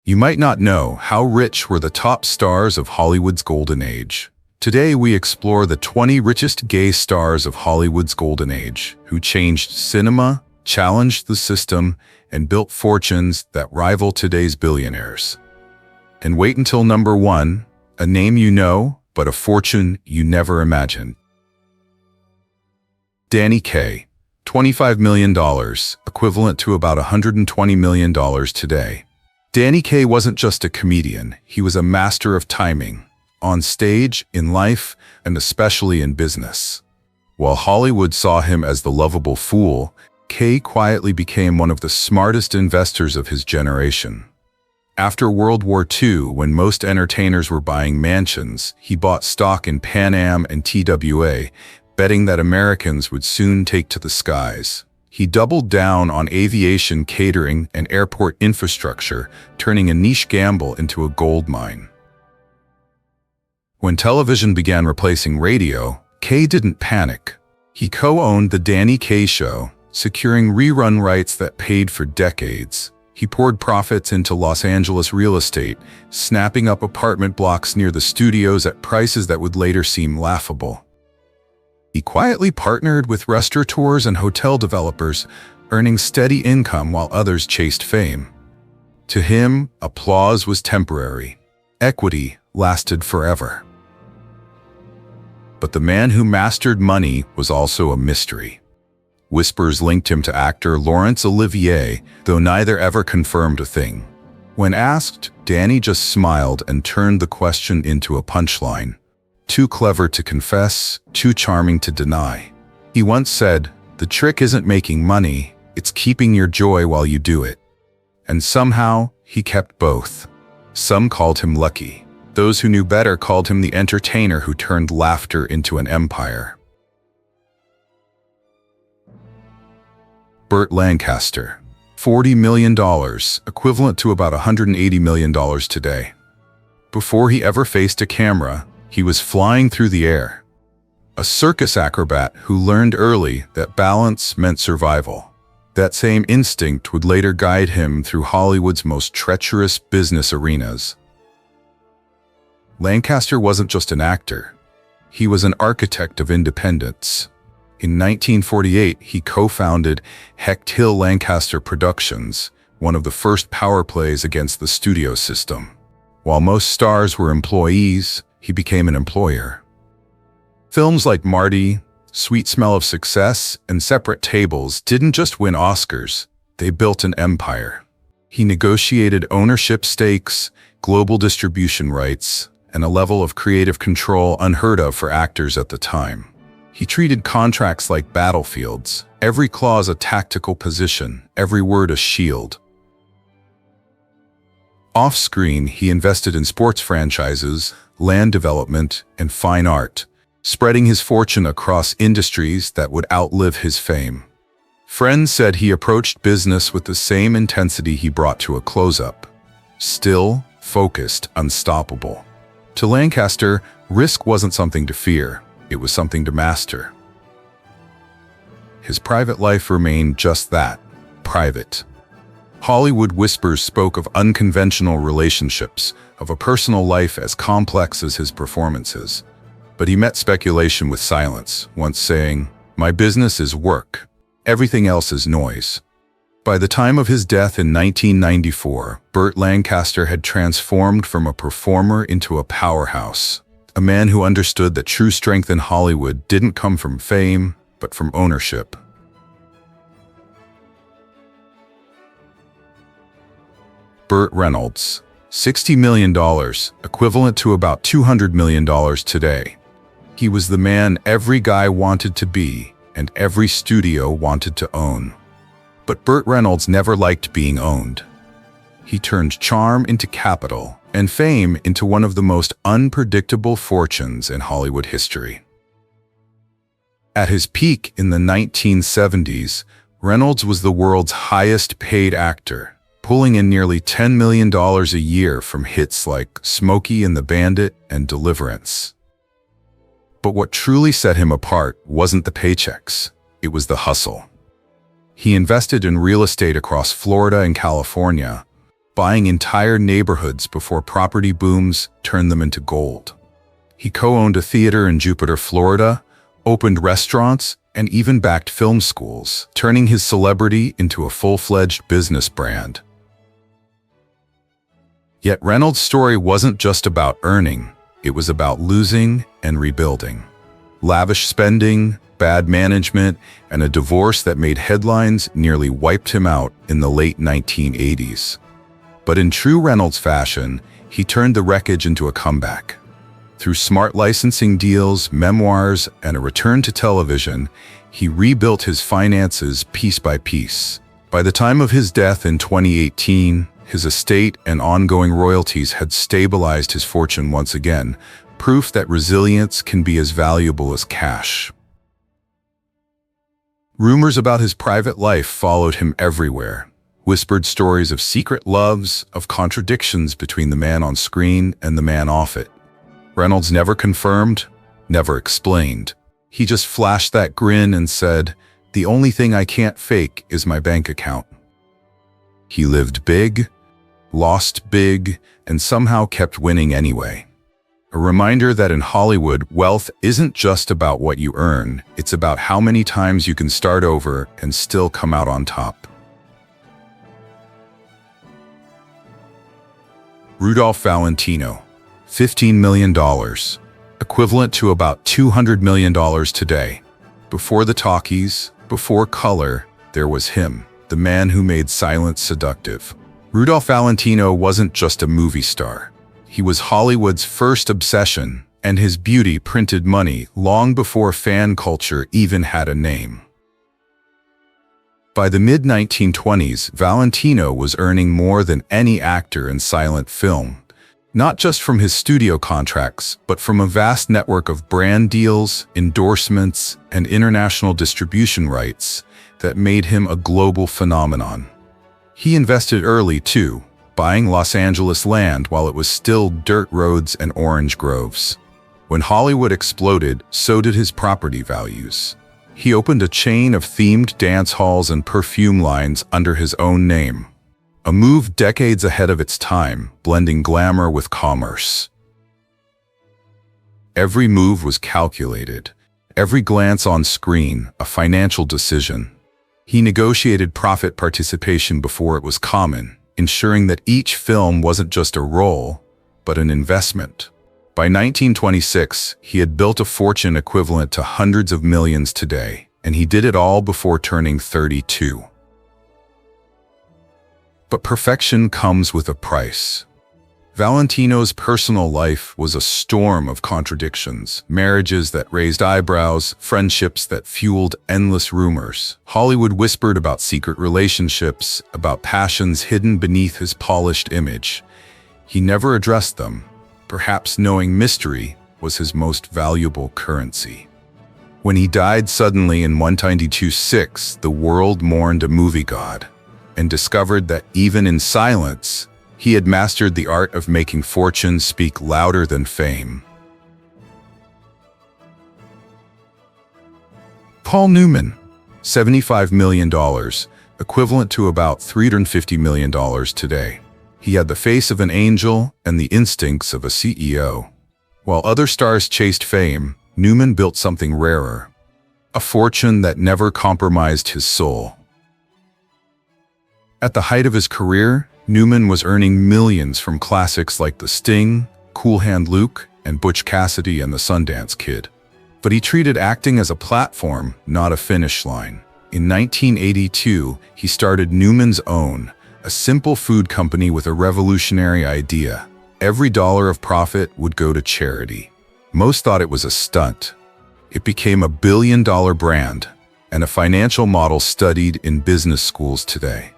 You might not know how rich were the top stars of Hollywood's golden age. Today we explore the 20 richest gay stars of Hollywood's golden age, who changed cinema, challenged the system, and built fortunes that rival today's billionaires. And wait until number 1, a name you know, but a fortune you never imagined. Danny Kaye, $25 million, equivalent to about $120 million today. Danny Kaye wasn't just a comedian, he was a master of timing, on stage, in life, and especially in business. While Hollywood saw him as the lovable fool, Kaye quietly became one of the smartest investors of his generation. After World War II, when most entertainers were buying mansions, he bought stock in Pan Am and TWA, betting that Americans would soon take to the skies. He doubled down on aviation, catering, and airport infrastructure, turning a niche gamble into a gold mine. When television began replacing radio, Kaye didn't panic. He co-owned The Danny Kaye Show, securing rerun rights that paid for decades. He poured profits into Los Angeles real estate, snapping up apartment blocks near the studios at prices that would later seem laughable. He quietly partnered with restaurateurs and hotel developers, earning steady income while others chased fame. To him, applause was temporary. Equity lasted forever. But the man who mastered money was also a mystery. Whispers linked him to actor Laurence Olivier, though neither ever confirmed a thing. When asked, Danny just smiled and turned the question into a punchline. Too clever to confess, too charming to deny. He once said, "The trick isn't making money, it's keeping your joy while you do it." And somehow, he kept both. Some called him lucky. Those who knew better called him the entertainer who turned laughter into an empire. Burt Lancaster, $40 million, equivalent to about $180 million today. Before he ever faced a camera, he was flying through the air. A circus acrobat who learned early that balance meant survival. That same instinct would later guide him through Hollywood's most treacherous business arenas. Lancaster wasn't just an actor. He was an architect of independence. In 1948, he co-founded Hecht Hill Lancaster Productions, one of the first power plays against the studio system. While most stars were employees, he became an employer. Films like Marty, Sweet Smell of Success, and Separate Tables didn't just win Oscars, they built an empire. He negotiated ownership stakes, global distribution rights, and a level of creative control unheard of for actors at the time. He treated contracts like battlefields, every clause a tactical position, every word a shield. Off-screen, he invested in sports franchises, land development, and fine art, spreading his fortune across industries that would outlive his fame. Friends said he approached business with the same intensity he brought to a close-up. Still, focused, unstoppable. To Lancaster, risk wasn't something to fear. It was something to master. His private life remained just that, private. Hollywood whispers spoke of unconventional relationships, of a personal life as complex as his performances. But he met speculation with silence, once saying, "My business is work. Everything else is noise." By the time of his death in 1994, Burt Lancaster had transformed from a performer into a powerhouse. A man who understood that true strength in Hollywood didn't come from fame, but from ownership. Burt Reynolds, $60 million, equivalent to about $200 million today. He was the man every guy wanted to be, and every studio wanted to own. But Burt Reynolds never liked being owned. He turned charm into capital, and fame into one of the most unpredictable fortunes in Hollywood history. At his peak in the 1970s, Reynolds was the world's highest-paid actor, pulling in nearly $10 million a year from hits like Smokey and the Bandit and Deliverance. But what truly set him apart wasn't the paychecks, it was the hustle. He invested in real estate across Florida and California, buying entire neighborhoods before property booms turned them into gold. He co-owned a theater in Jupiter, Florida, opened restaurants, and even backed film schools, turning his celebrity into a full-fledged business brand. Yet Reynolds' story wasn't just about earning, it was about losing and rebuilding. Lavish spending, bad management, and a divorce that made headlines nearly wiped him out in the late 1980s. But in true Reynolds fashion, he turned the wreckage into a comeback. Through smart licensing deals, memoirs, and a return to television, he rebuilt his finances piece by piece. By the time of his death in 2018, his estate and ongoing royalties had stabilized his fortune once again, proof that resilience can be as valuable as cash. Rumors about his private life followed him everywhere. Whispered stories of secret loves, of contradictions between the man on screen and the man off it. Reynolds never confirmed, never explained. He just flashed that grin and said, "The only thing I can't fake is my bank account." He lived big, lost big, and somehow kept winning anyway. A reminder that in Hollywood, wealth isn't just about what you earn, it's about how many times you can start over and still come out on top. Rudolph Valentino, $15 million, equivalent to about $200 million today. Before the talkies, before color, there was him, the man who made silence seductive. Rudolph Valentino wasn't just a movie star. He was Hollywood's first obsession, and his beauty printed money long before fan culture even had a name. By the mid-1920s, Valentino was earning more than any actor in silent film, not just from his studio contracts, but from a vast network of brand deals, endorsements, and international distribution rights that made him a global phenomenon. He invested early, too, buying Los Angeles land while it was still dirt roads and orange groves. When Hollywood exploded, so did his property values. He opened a chain of themed dance halls and perfume lines under his own name. A move decades ahead of its time, blending glamour with commerce. Every move was calculated, every glance on screen a financial decision. He negotiated profit participation before it was common, ensuring that each film wasn't just a role, but an investment. By 1926, he had built a fortune equivalent to hundreds of millions today, and he did it all before turning 32. But perfection comes with a price. Valentino's personal life was a storm of contradictions, marriages that raised eyebrows, friendships that fueled endless rumors. Hollywood whispered about secret relationships, about passions hidden beneath his polished image. He never addressed them, perhaps knowing mystery was his most valuable currency. When he died suddenly in 1926, the world mourned a movie god, and discovered that even in silence, he had mastered the art of making fortune speak louder than fame. Paul Newman, $75 million, equivalent to about $350 million today. He had the face of an angel and the instincts of a CEO. While other stars chased fame, Newman built something rarer, a fortune that never compromised his soul. At the height of his career, Newman was earning millions from classics like The Sting, Cool Hand Luke, and Butch Cassidy and the Sundance Kid. But he treated acting as a platform, not a finish line. In 1982, he started Newman's Own, a simple food company with a revolutionary idea. Every dollar of profit would go to charity. Most thought it was a stunt. It became a billion-dollar brand and a financial model studied in business schools today.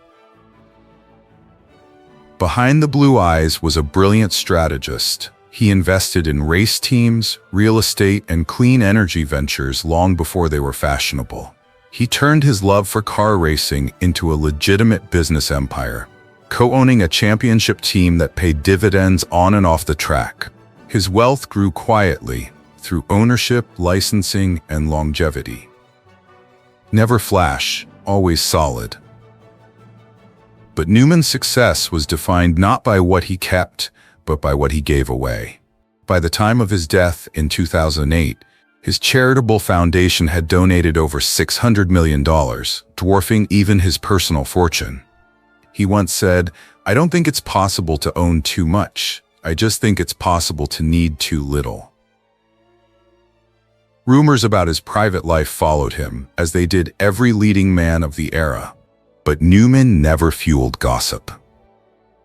Behind the blue eyes was a brilliant strategist. He invested in race teams, real estate, and clean energy ventures long before they were fashionable. He turned his love for car racing into a legitimate business empire, co-owning a championship team that paid dividends on and off the track. His wealth grew quietly through ownership, licensing, and longevity. Never flash, always solid. But Newman's success was defined not by what he kept, but by what he gave away. By the time of his death in 2008, his charitable foundation had donated over $600 million, dwarfing even his personal fortune. He once said, "I don't think it's possible to own too much. I just think it's possible to need too little." Rumors about his private life followed him, as they did every leading man of the era. But Newman never fueled gossip.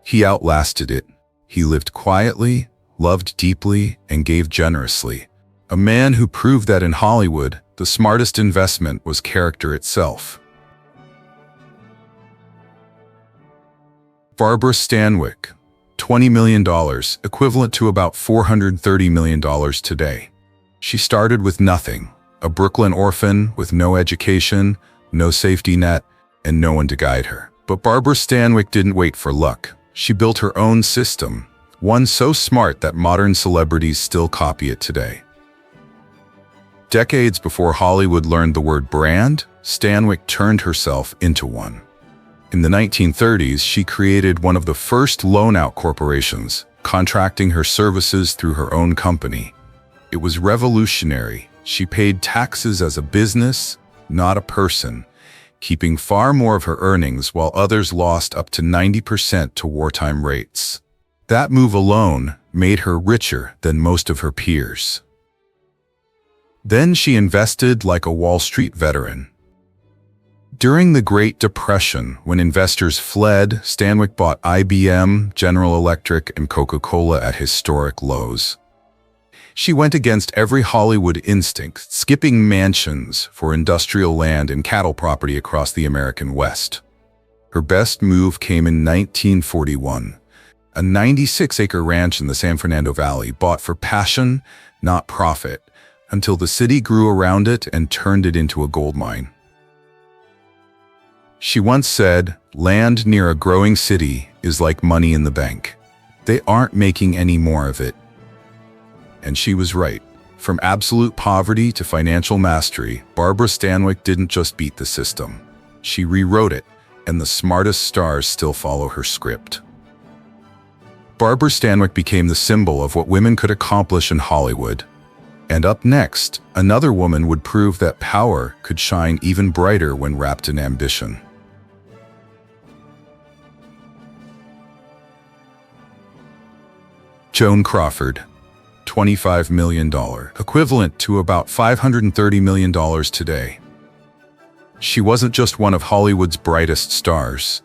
He outlasted it. He lived quietly, loved deeply, and gave generously. A man who proved that in Hollywood, the smartest investment was character itself. Barbara Stanwyck, $20 million, equivalent to about $430 million today. She started with nothing, a Brooklyn orphan with no education, no safety net, and no one to guide her. But Barbara Stanwyck didn't wait for luck. She built her own system, one so smart that modern celebrities still copy it today. Decades before Hollywood learned the word brand, Stanwyck turned herself into one. In the 1930s, she created one of the first loan-out corporations, contracting her services through her own company. It was revolutionary. She paid taxes as a business, not a person, keeping far more of her earnings while others lost up to 90% to wartime rates. That move alone made her richer than most of her peers. Then she invested like a Wall Street veteran. During the Great Depression, when investors fled, Stanwyck bought IBM, General Electric, and Coca-Cola at historic lows. She went against every Hollywood instinct, skipping mansions for industrial land and cattle property across the American West. Her best move came in 1941. A 96-acre ranch in the San Fernando Valley, bought for passion, not profit, until the city grew around it and turned it into a gold mine. She once said, "Land near a growing city is like money in the bank. They aren't making any more of it." And she was right. From absolute poverty to financial mastery, Barbara Stanwyck didn't just beat the system. She rewrote it, and the smartest stars still follow her script. Barbara Stanwyck became the symbol of what women could accomplish in Hollywood. And up next, another woman would prove that power could shine even brighter when wrapped in ambition. Joan Crawford, $25 million, equivalent to about $530 million today. She wasn't just one of Hollywood's brightest stars.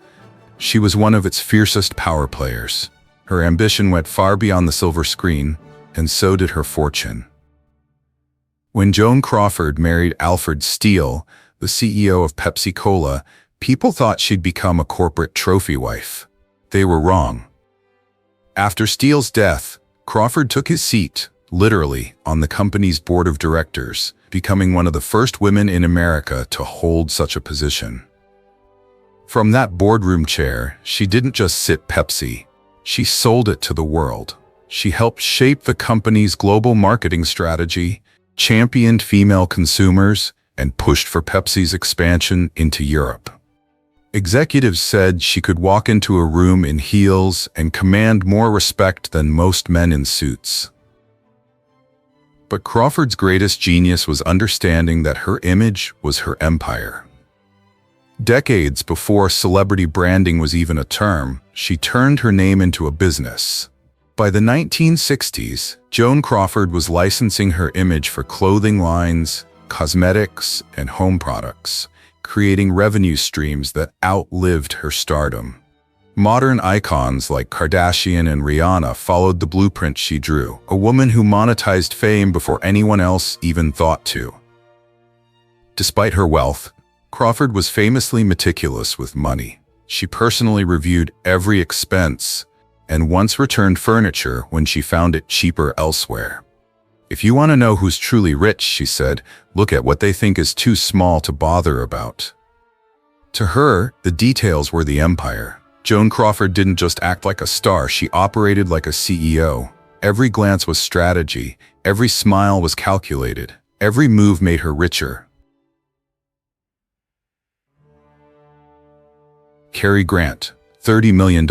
She was one of its fiercest power players. Her ambition went far beyond the silver screen, and so did her fortune. When Joan Crawford married Alfred Steele, the CEO of Pepsi-Cola, people thought she'd become a corporate trophy wife. They were wrong. After Steele's death, Crawford took his seat, literally, on the company's board of directors, becoming one of the first women in America to hold such a position. From that boardroom chair, she didn't just sit Pepsi. She sold it to the world. She helped shape the company's global marketing strategy, championed female consumers, and pushed for Pepsi's expansion into Europe. Executives said she could walk into a room in heels and command more respect than most men in suits. But Crawford's greatest genius was understanding that her image was her empire. Decades before celebrity branding was even a term, she turned her name into a business. By the 1960s, Joan Crawford was licensing her image for clothing lines, cosmetics, and home products, creating revenue streams that outlived her stardom. Modern icons like Kardashian and Rihanna followed the blueprint she drew, a woman who monetized fame before anyone else even thought to. Despite her wealth, Crawford was famously meticulous with money. She personally reviewed every expense, and once returned furniture when she found it cheaper elsewhere. "If you want to know who's truly rich," she said, "look at what they think is too small to bother about." To her, the details were the empire. Joan Crawford didn't just act like a star, she operated like a CEO. Every glance was strategy, every smile was calculated, every move made her richer. Cary Grant, $30 million,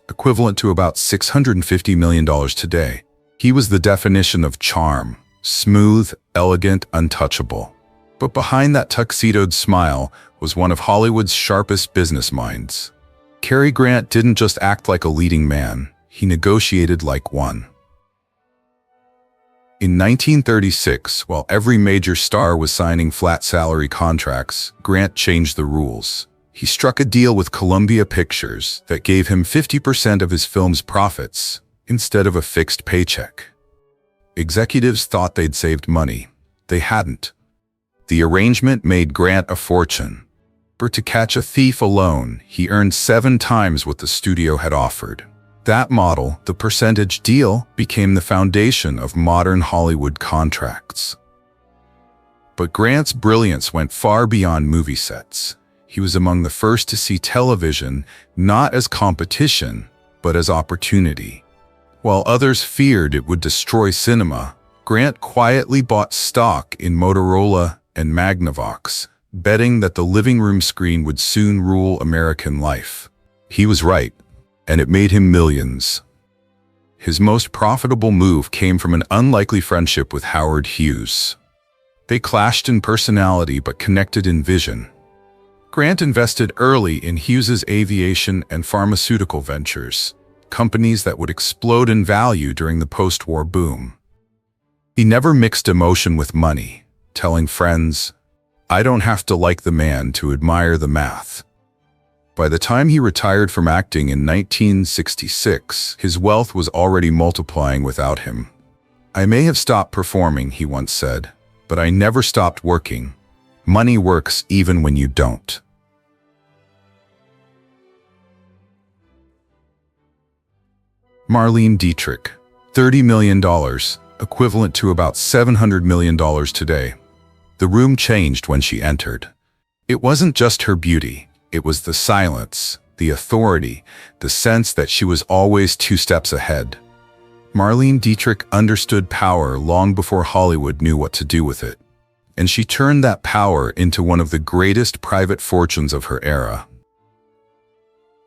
equivalent to about $650 million today. He was the definition of charm, smooth, elegant, untouchable. But behind that tuxedoed smile was one of Hollywood's sharpest business minds. Cary Grant didn't just act like a leading man, he negotiated like one. In 1936, while every major star was signing flat salary contracts, Grant changed the rules. He struck a deal with Columbia Pictures that gave him 50% of his film's profits instead of a fixed paycheck. Executives thought they'd saved money. They hadn't. The arrangement made Grant a fortune. For To Catch a Thief alone, he earned 7 times what the studio had offered. That model, the percentage deal, became the foundation of modern Hollywood contracts. But Grant's brilliance went far beyond movie sets. He was among the first to see television not as competition, but as opportunity. While others feared it would destroy cinema, Grant quietly bought stock in Motorola and Magnavox, betting that the living room screen would soon rule American life. He was right, and it made him millions. His most profitable move came from an unlikely friendship with Howard Hughes. They clashed in personality but connected in vision. Grant invested early in Hughes's aviation and pharmaceutical ventures, companies that would explode in value during the post-war boom. He never mixed emotion with money, telling friends, "I don't have to like the man to admire the math." By the time he retired from acting in 1966, his wealth was already multiplying without him. "I may have stopped performing," he once said, "but I never stopped working. Money works even when you don't." Marlene Dietrich, $30 million, equivalent to about $700 million today. The room changed when she entered. It wasn't just her beauty. It was the silence, the authority, the sense that she was always 2 steps ahead. Marlene Dietrich understood power long before Hollywood knew what to do with it. And she turned that power into one of the greatest private fortunes of her era.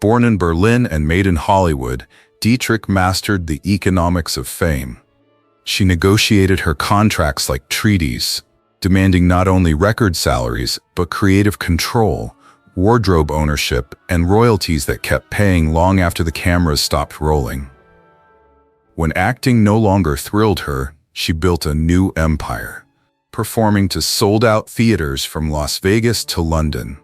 Born in Berlin and made in Hollywood, Dietrich mastered the economics of fame. She negotiated her contracts like treaties, demanding not only record salaries, but creative control, wardrobe ownership, and royalties that kept paying long after the cameras stopped rolling. When acting no longer thrilled her, she built a new empire, performing to sold-out theaters from Las Vegas to London.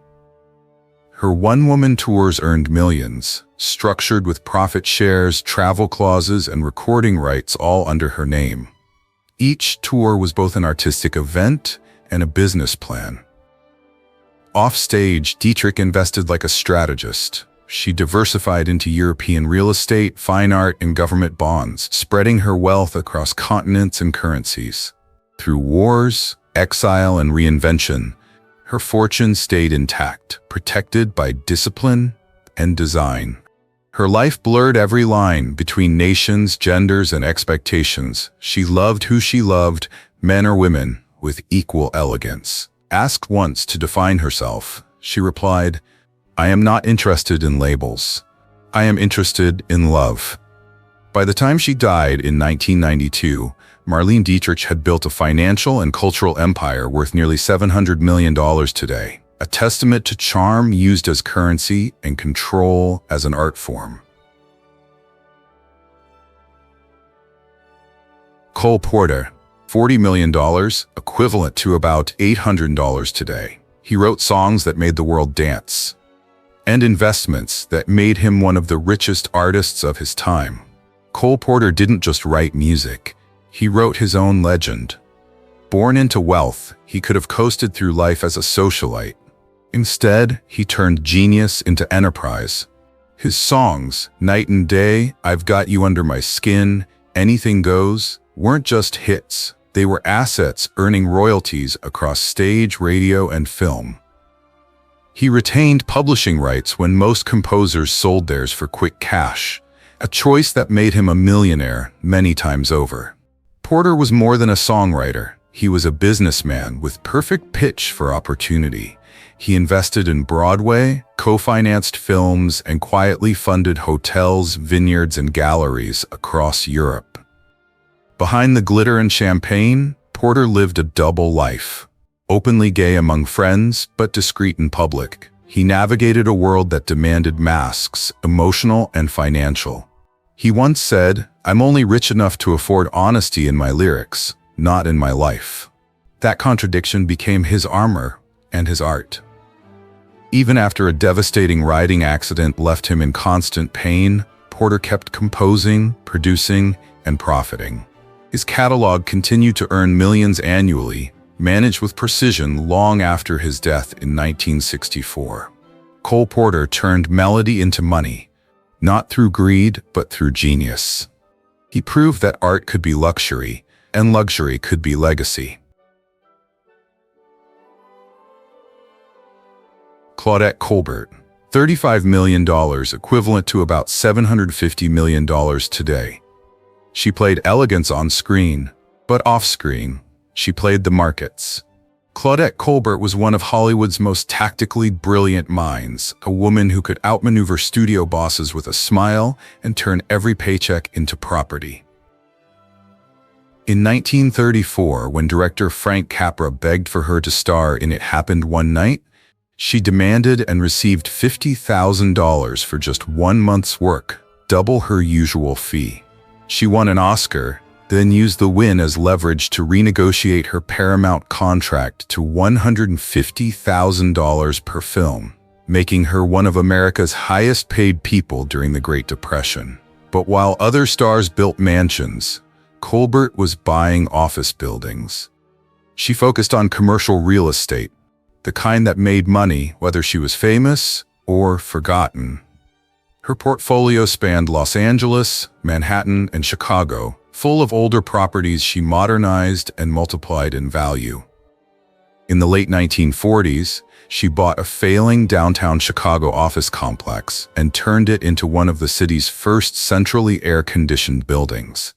Her one-woman tours earned millions, structured with profit shares, travel clauses, and recording rights all under her name. Each tour was both an artistic event and a business plan. Offstage, Dietrich invested like a strategist. She diversified into European real estate, fine art, and government bonds, spreading her wealth across continents and currencies. Through wars, exile, and reinvention, her fortune stayed intact, protected by discipline and design. Her life blurred every line between nations, genders, and expectations. She loved who she loved, men or women, with equal elegance. Asked once to define herself, she replied, "I am not interested in labels. I am interested in love." By the time she died in 1992, Marlene Dietrich had built a financial and cultural empire worth nearly $700 million today, a testament to charm used as currency and control as an art form. Cole Porter, $40 million, equivalent to about $800 today. He wrote songs that made the world dance, and investments that made him one of the richest artists of his time. Cole Porter didn't just write music. He wrote his own legend. Born into wealth, he could have coasted through life as a socialite. Instead, he turned genius into enterprise. His songs, Night and Day, I've Got You Under My Skin, Anything Goes, weren't just hits. They were assets earning royalties across stage, radio, and film. He retained publishing rights when most composers sold theirs for quick cash, a choice that made him a millionaire many times over. Porter was more than a songwriter. He was a businessman with perfect pitch for opportunity, He invested in Broadway, co-financed films, and quietly funded hotels, vineyards, and galleries across Europe. Behind the glitter and champagne, Porter lived a double life. Openly gay among friends, but discreet in public. He navigated a world that demanded masks, emotional and financial. He once said, "I'm only rich enough to afford honesty in my lyrics, not in my life." That contradiction became his armor and his art. Even after a devastating riding accident left him in constant pain, Porter kept composing, producing, and profiting. His catalog continued to earn millions annually, managed with precision long after his death in 1964. Cole Porter turned melody into money, not through greed, but through genius. He proved that art could be luxury, and luxury could be legacy. Claudette Colbert, $35 million, equivalent to about $750 million today. She played elegance on screen, but off-screen, she played the markets. Claudette Colbert was one of Hollywood's most tactically brilliant minds, a woman who could outmaneuver studio bosses with a smile and turn every paycheck into property. In 1934, when director Frank Capra begged for her to star in It Happened One Night, she demanded and received $50,000 for just 1 month's work, double her usual fee. She won an Oscar, then used the win as leverage to renegotiate her Paramount contract to $150,000 per film, making her one of America's highest-paid people during the Great Depression. But while other stars built mansions, Colbert was buying office buildings. She focused on commercial real estate, the kind that made money whether she was famous or forgotten. Her portfolio spanned Los Angeles, Manhattan, and Chicago, full of older properties she modernized and multiplied in value. In the late 1940s, she bought a failing downtown Chicago office complex and turned it into one of the city's first centrally air-conditioned buildings.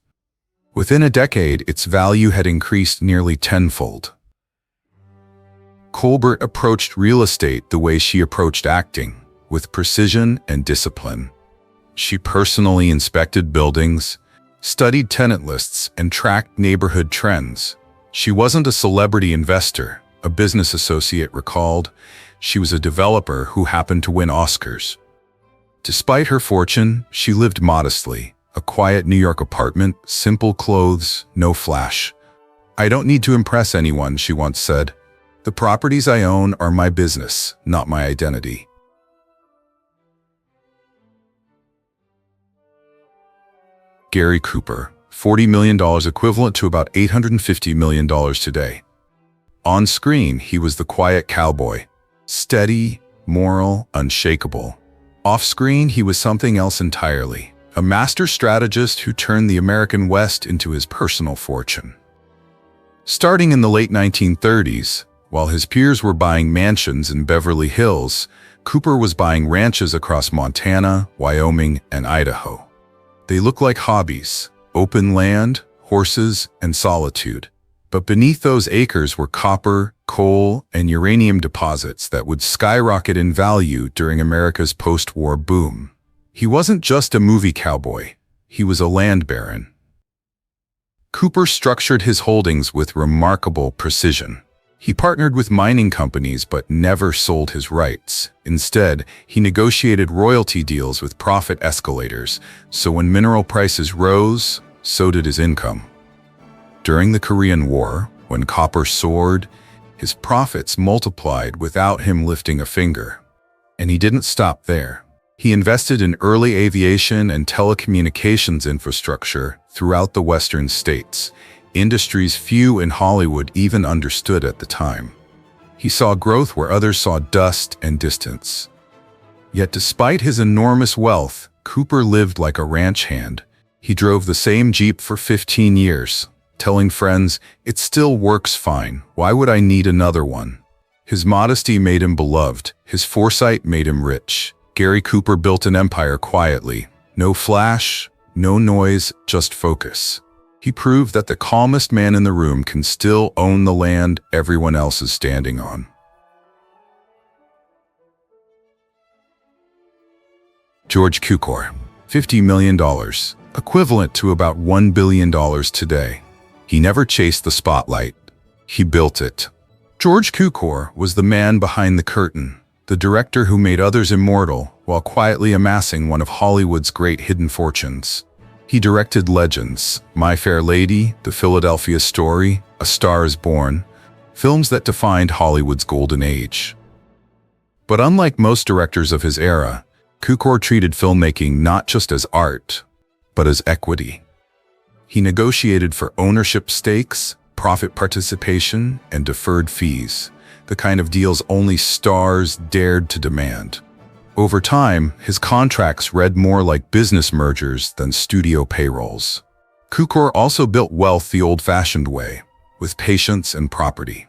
Within a decade, its value had increased nearly tenfold. Colbert approached real estate the way she approached acting, with precision and discipline. She personally inspected buildings, studied tenant lists, and tracked neighborhood trends. She wasn't a celebrity investor, a business associate recalled. She was a developer who happened to win Oscars. Despite her fortune, she lived modestly. A quiet New York apartment, simple clothes, no flash. "I don't need to impress anyone," she once said. "The properties I own are my business, not my identity." Gary Cooper, $40 million, equivalent to about $850 million today. On screen, he was the quiet cowboy, steady, moral, unshakable. Off-screen, he was something else entirely, a master strategist who turned the American West into his personal fortune. Starting in the late 1930s, while his peers were buying mansions in Beverly Hills, Cooper was buying ranches across Montana, Wyoming, and Idaho. They look like hobbies, open land, horses, and solitude. But beneath those acres were copper, coal, and uranium deposits that would skyrocket in value during America's post-war boom. He wasn't just a movie cowboy, he was a land baron. Cooper structured his holdings with remarkable precision. He partnered with mining companies but never sold his rights. Instead, he negotiated royalty deals with profit escalators, so when mineral prices rose, so did his income. During the Korean War, when copper soared, his profits multiplied without him lifting a finger. And he didn't stop there. He invested in early aviation and telecommunications infrastructure throughout the western states, industries few in Hollywood even understood at the time. He saw growth where others saw dust and distance. Yet despite his enormous wealth, Cooper lived like a ranch hand. He drove the same Jeep for 15 years, telling friends, "It still works fine, why would I need another one?" His modesty made him beloved, his foresight made him rich. Gary Cooper built an empire quietly. No flash, no noise, just focus. He proved that the calmest man in the room can still own the land everyone else is standing on. George Cukor, $50 million, equivalent to about $1 billion today. He never chased the spotlight. He built it. George Cukor was the man behind the curtain, the director who made others immortal while quietly amassing one of Hollywood's great hidden fortunes. He directed legends, My Fair Lady, The Philadelphia Story, A Star is Born, films that defined Hollywood's golden age. But unlike most directors of his era, Cukor treated filmmaking not just as art, but as equity. He negotiated for ownership stakes, profit participation, and deferred fees, the kind of deals only stars dared to demand. Over time, his contracts read more like business mergers than studio payrolls. Cukor also built wealth the old-fashioned way, with patience and property.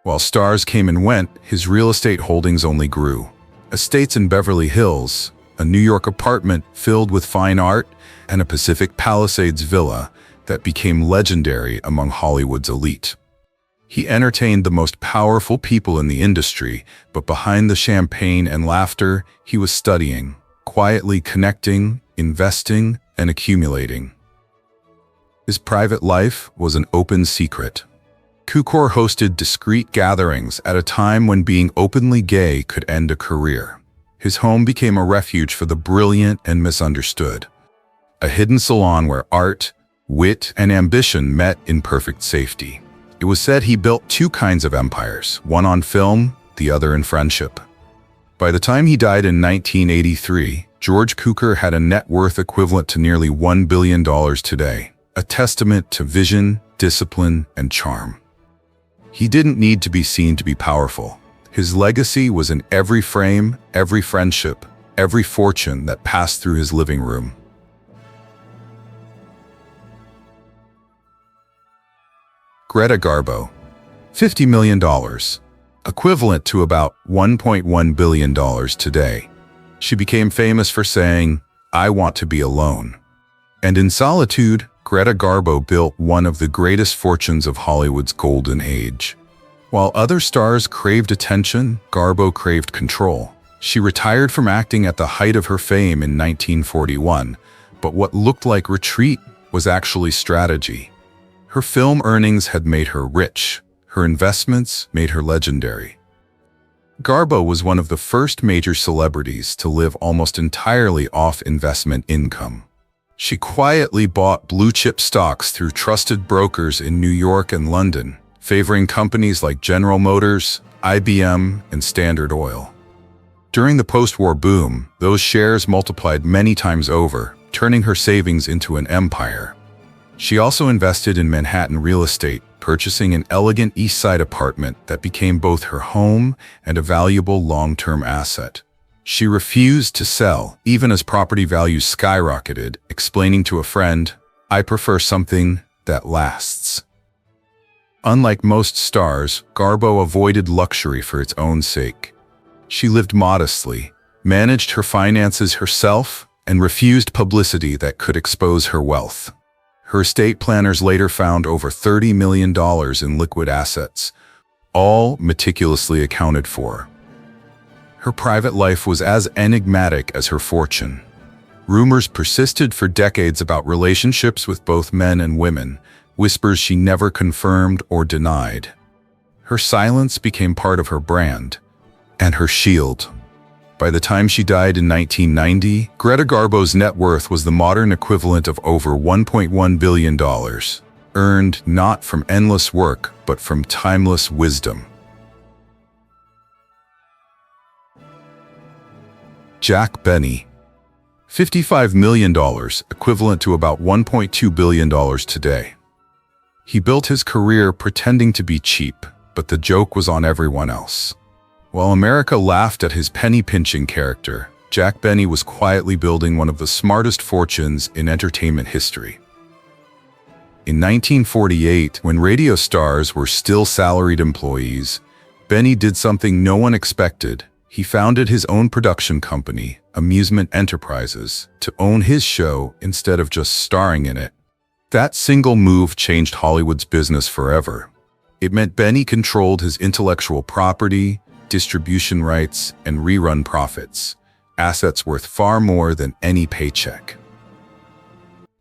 While stars came and went, his real estate holdings only grew. Estates in Beverly Hills, a New York apartment filled with fine art, and a Pacific Palisades villa that became legendary among Hollywood's elite. He entertained the most powerful people in the industry, but behind the champagne and laughter, he was studying, quietly connecting, investing, and accumulating. His private life was an open secret. Cukor hosted discreet gatherings at a time when being openly gay could end a career. His home became a refuge for the brilliant and misunderstood, a hidden salon where art, wit, and ambition met in perfect safety. It was said he built two kinds of empires, one on film, the other in friendship. By the time he died in 1983, George Cukor had a net worth equivalent to nearly $1 billion today, a testament to vision, discipline, and charm. He didn't need to be seen to be powerful. His legacy was in every frame, every friendship, every fortune that passed through his living room. Greta Garbo, $50 million, equivalent to about $1.1 billion today. She became famous for saying, "I want to be alone." And in solitude, Greta Garbo built one of the greatest fortunes of Hollywood's golden age. While other stars craved attention, Garbo craved control. She retired from acting at the height of her fame in 1941, but what looked like retreat was actually strategy. Her film earnings had made her rich. Her investments made her legendary. Garbo was one of the first major celebrities to live almost entirely off investment income. She quietly bought blue-chip stocks through trusted brokers in New York and London, favoring companies like General Motors, IBM, and Standard Oil. During the post-war boom, those shares multiplied many times over, turning her savings into an empire. She also invested in Manhattan real estate, purchasing an elegant East Side apartment that became both her home and a valuable long-term asset. She refused to sell, even as property values skyrocketed, explaining to a friend, "I prefer something that lasts." Unlike most stars, Garbo avoided luxury for its own sake. She lived modestly, managed her finances herself, and refused publicity that could expose her wealth. Her estate planners later found over $30 million in liquid assets, all meticulously accounted for. Her private life was as enigmatic as her fortune. Rumors persisted for decades about relationships with both men and women, whispers she never confirmed or denied. Her silence became part of her brand, and her shield. By the time she died in 1990, Greta Garbo's net worth was the modern equivalent of over $1.1 billion, earned not from endless work, but from timeless wisdom. Jack Benny, $55 million, equivalent to about $1.2 billion today. He built his career pretending to be cheap, but the joke was on everyone else. While America laughed at his penny-pinching character, Jack Benny was quietly building one of the smartest fortunes in entertainment history. In 1948, when radio stars were still salaried employees, Benny did something no one expected. He founded his own production company, Amusement Enterprises, to own his show instead of just starring in it. That single move changed Hollywood's business forever. It meant Benny controlled his intellectual property, distribution rights, and rerun profits, assets worth far more than any paycheck.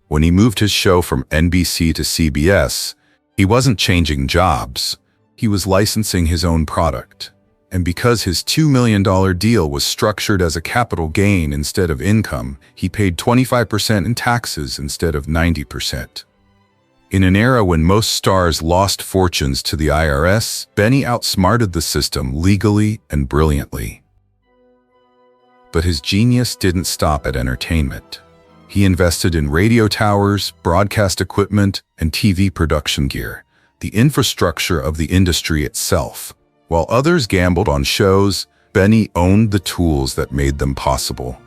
When he moved his show from NBC to CBS, he wasn't changing jobs. He was licensing his own product. And because his $2 million deal was structured as a capital gain instead of income, he paid 25% in taxes instead of 90%. In an era when most stars lost fortunes to the IRS, Benny outsmarted the system legally and brilliantly. But his genius didn't stop at entertainment. He invested in radio towers, broadcast equipment, and TV production gear, the infrastructure of the industry itself. While others gambled on shows, Benny owned the tools that made them possible.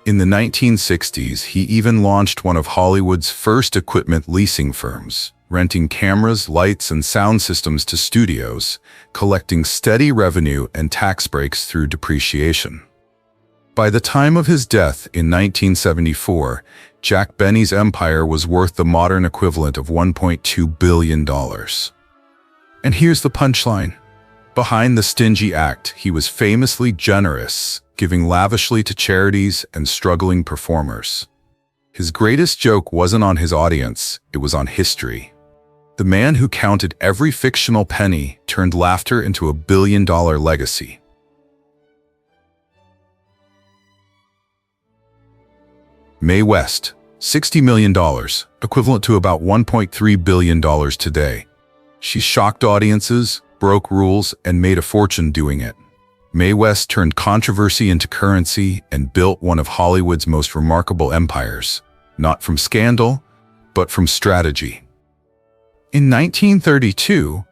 In the 1960s, he even launched one of Hollywood's first equipment leasing firms, renting cameras, lights, and sound systems to studios, collecting steady revenue and tax breaks through depreciation. By the time of his death in 1974, Jack Benny's empire was worth the modern equivalent of $1.2 billion. And here's the punchline. Behind the stingy act, he was famously generous, giving lavishly to charities and struggling performers. His greatest joke wasn't on his audience, it was on history. The man who counted every fictional penny turned laughter into a billion-dollar legacy. Mae West, $60 million, equivalent to about $1.3 billion today. She shocked audiences, broke rules, and made a fortune doing it. Mae West turned controversy into currency and built one of Hollywood's most remarkable empires, not from scandal, but from strategy. In 1932,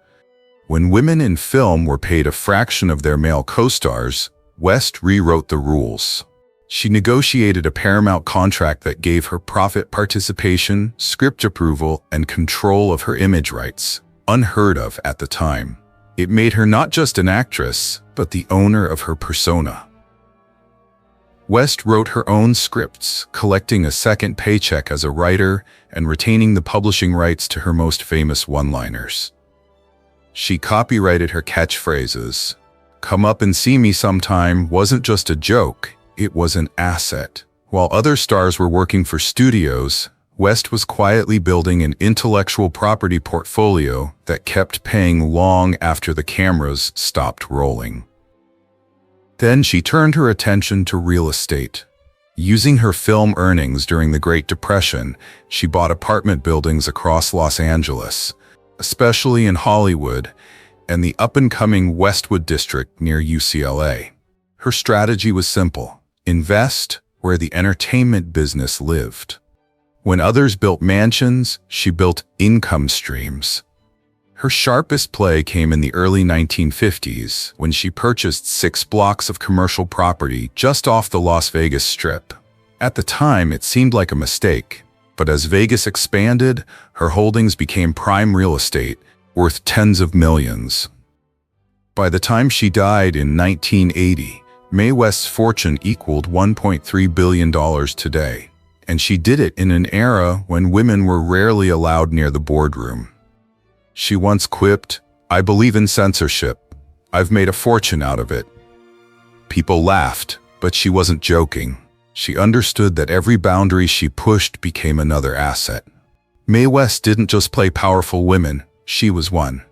when women in film were paid a fraction of their male co-stars, West rewrote the rules. She negotiated a Paramount contract that gave her profit participation, script approval, and control of her image rights, unheard of at the time. It made her not just an actress, but the owner of her persona. West wrote her own scripts, collecting a second paycheck as a writer and retaining the publishing rights to her most famous one-liners. She copyrighted her catchphrases. "Come up and see me sometime" wasn't just a joke, it was an asset. While other stars were working for studios, West was quietly building an intellectual property portfolio that kept paying long after the cameras stopped rolling. Then she turned her attention to real estate. Using her film earnings during the Great Depression, she bought apartment buildings across Los Angeles, especially in Hollywood and the up-and-coming Westwood district near UCLA. Her strategy was simple: invest where the entertainment business lived. When others built mansions, she built income streams. Her sharpest play came in the early 1950s when she purchased 6 blocks of commercial property just off the Las Vegas Strip. At the time, it seemed like a mistake, but as Vegas expanded, her holdings became prime real estate, worth tens of millions. By the time she died in 1980, Mae West's fortune equaled $1.3 billion today. And she did it in an era when women were rarely allowed near the boardroom. She once quipped, "I believe in censorship. I've made a fortune out of it." People laughed, but she wasn't joking. She understood that every boundary she pushed became another asset. Mae West didn't just play powerful women, she was one.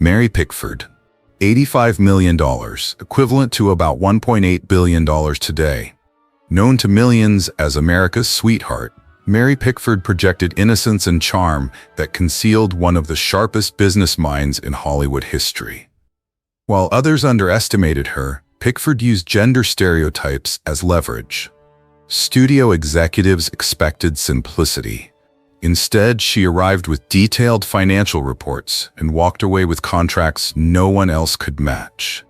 Mary Pickford, $85 million, equivalent to about $1.8 billion today. Known to millions as America's sweetheart, Mary Pickford projected innocence and charm that concealed one of the sharpest business minds in Hollywood history. While others underestimated her, Pickford used gender stereotypes as leverage. Studio executives expected simplicity. Instead, she arrived with detailed financial reports and walked away with contracts no one else could match.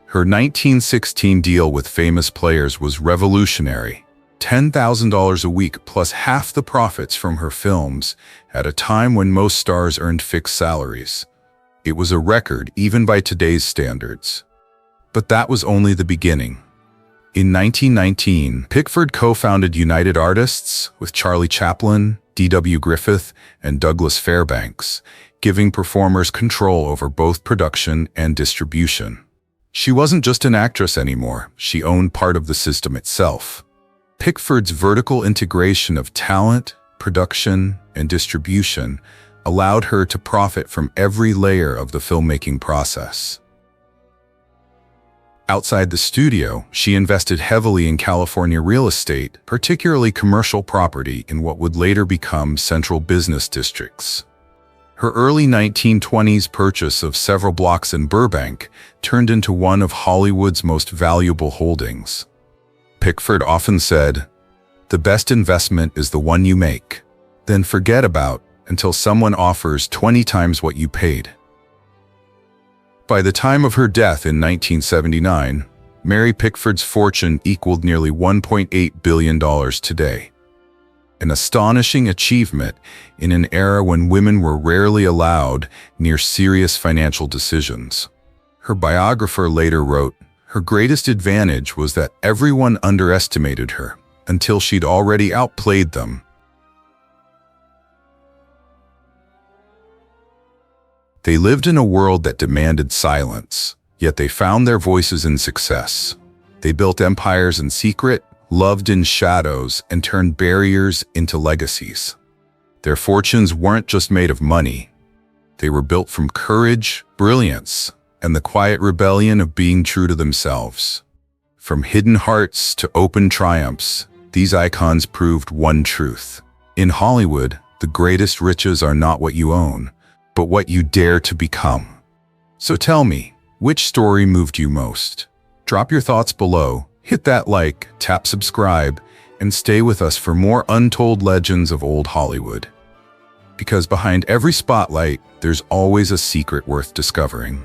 Her 1916 deal with famous players was revolutionary. $10,000 a week plus half the profits from her films at a time when most stars earned fixed salaries. It was a record even by today's standards. But that was only the beginning. In 1919, Pickford co-founded United Artists with Charlie Chaplin, D.W. Griffith and Douglas Fairbanks, giving performers control over both production and distribution. She wasn't just an actress anymore, she owned part of the system itself. Pickford's vertical integration of talent, production, and distribution allowed her to profit from every layer of the filmmaking process. Outside the studio, she invested heavily in California real estate, particularly commercial property in what would later become central business districts. Her early 1920s purchase of several blocks in Burbank turned into one of Hollywood's most valuable holdings. Pickford often said, "The best investment is the one you make, then forget about until someone offers 20 times what you paid." By the time of her death in 1979, Mary Pickford's fortune equaled nearly $1.8 billion today. An astonishing achievement in an era when women were rarely allowed near serious financial decisions. Her biographer later wrote, "Her greatest advantage was that everyone underestimated her until she'd already outplayed them." They lived in a world that demanded silence, yet they found their voices in success. They built empires in secret, loved in shadows, and turned barriers into legacies. Their fortunes weren't just made of money. They were built from courage, brilliance, and the quiet rebellion of being true to themselves. From hidden hearts to open triumphs, these icons proved one truth. In Hollywood, the greatest riches are not what you own, but what you dare to become. So tell me, which story moved you most? Drop your thoughts below, hit that like, tap subscribe, and stay with us for more untold legends of old Hollywood. Because behind every spotlight, there's always a secret worth discovering.